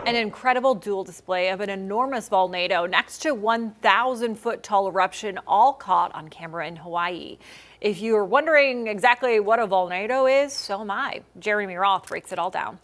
An incredible dual display of an enormous volcano next to 1,000-foot tall eruption, all caught on camera in Hawaii. If you're wondering exactly what a volnado is, so am I. Jeremy Roth breaks it all down.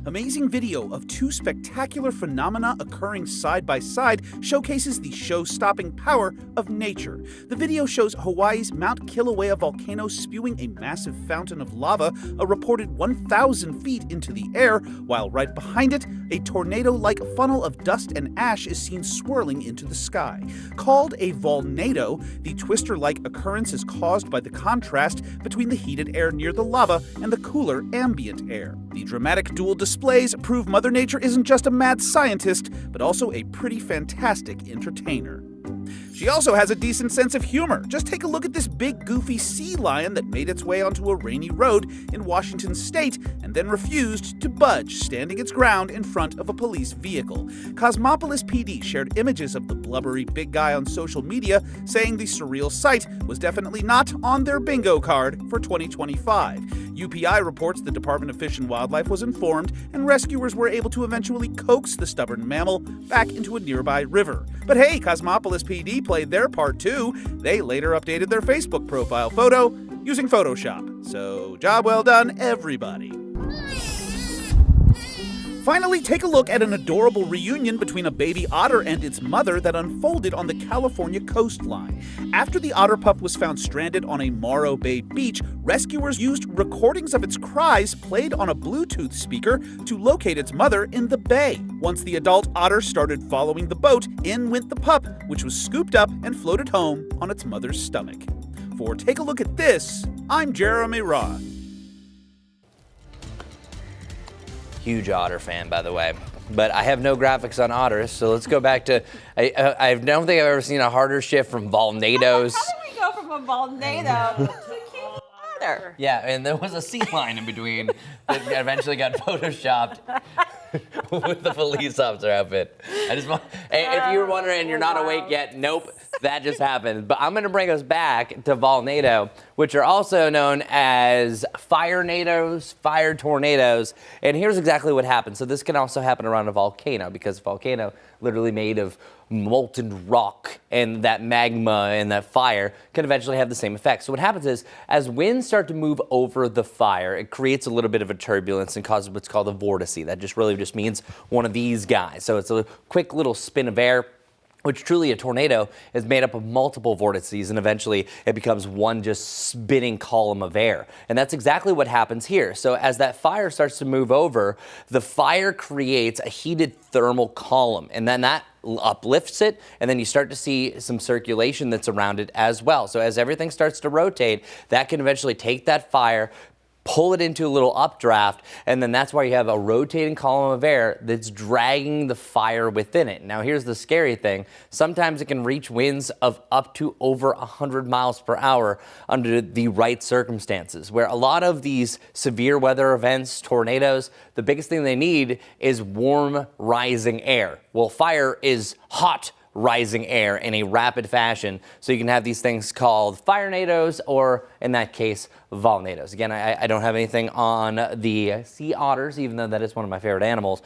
Amazing video of two spectacular phenomena occurring side by side showcases the show-stopping power of nature. The video shows Hawaii's Mount Kilauea volcano spewing a massive fountain of lava, a reported 1,000 feet into the air, while right behind it, a tornado-like funnel of dust and ash is seen swirling into the sky. Called a volnado, the twister-like occurrence is caused by the contrast between the heated air near the lava and the cooler ambient air. The dramatic dual displays prove Mother Nature isn't just a mad scientist, but also a pretty fantastic entertainer. She also has a decent sense of humor. Just take a look at this big, goofy sea lion that made its way onto a rainy road in Washington state and then refused to budge, standing its ground in front of a police vehicle. Cosmopolis PD shared images of the blubbery big guy on social media, saying the surreal sight was definitely not on their bingo card for 2025. UPI reports the Department of Fish and Wildlife was informed, and rescuers were able to eventually coax the stubborn mammal back into a nearby river. But hey, Cosmopolis PD played their part too. They later updated their Facebook profile photo using Photoshop. So, job well done, everybody. Finally, take a look at an adorable reunion between a baby otter and its mother that unfolded on the California coastline. After the otter pup was found stranded on a Morro Bay beach, rescuers used recordings of its cries played on a Bluetooth speaker to locate its mother in the bay. Once the adult otter started following the boat, in went the pup, which was scooped up and floated home on its mother's stomach. For Take a Look at This, I'm Jeremy Roth. Huge otter fan, by the way, but I have no graphics on otters, so let's go back to, I don't think I've ever seen a harder shift from volnadoes. How did we go from a volnado to a cute otter? Yeah, and there was a sea lion in between that eventually got photoshopped with the police officer outfit. If you were wondering and you're not awake yet, nope, that just happened. But I'm going to bring us back to volnado, which are also known as fire-nados, fire tornadoes. And here's exactly what happens. So this can also happen around a volcano, because a volcano literally made of molten rock, and that magma and that fire can eventually have the same effect. So what happens is, as winds start to move over the fire, it creates a little bit of a turbulence and causes what's called a vortice. That just really just means one of these guys. So it's a quick little spin of air, which truly a tornado is made up of multiple vortices, and eventually it becomes one just spinning column of air. And that's exactly what happens here. So as that fire starts to move over, the fire creates a heated thermal column, and then that uplifts it, and then you start to see some circulation that's around it as well. So as everything starts to rotate, that can eventually take that fire, pull it into a little updraft, and then that's why you have a rotating column of air that's dragging the fire within it. Now here's the scary thing. Sometimes it can reach winds of up to over 100 miles per hour under the right circumstances, where a lot of these severe weather events, tornadoes, the biggest thing they need is warm, rising air. Well, fire is hot, rising air in a rapid fashion, so you can have these things called fire-nados, or in that case, volnados. Again, I don't have anything on the sea otters, even though that is one of my favorite animals.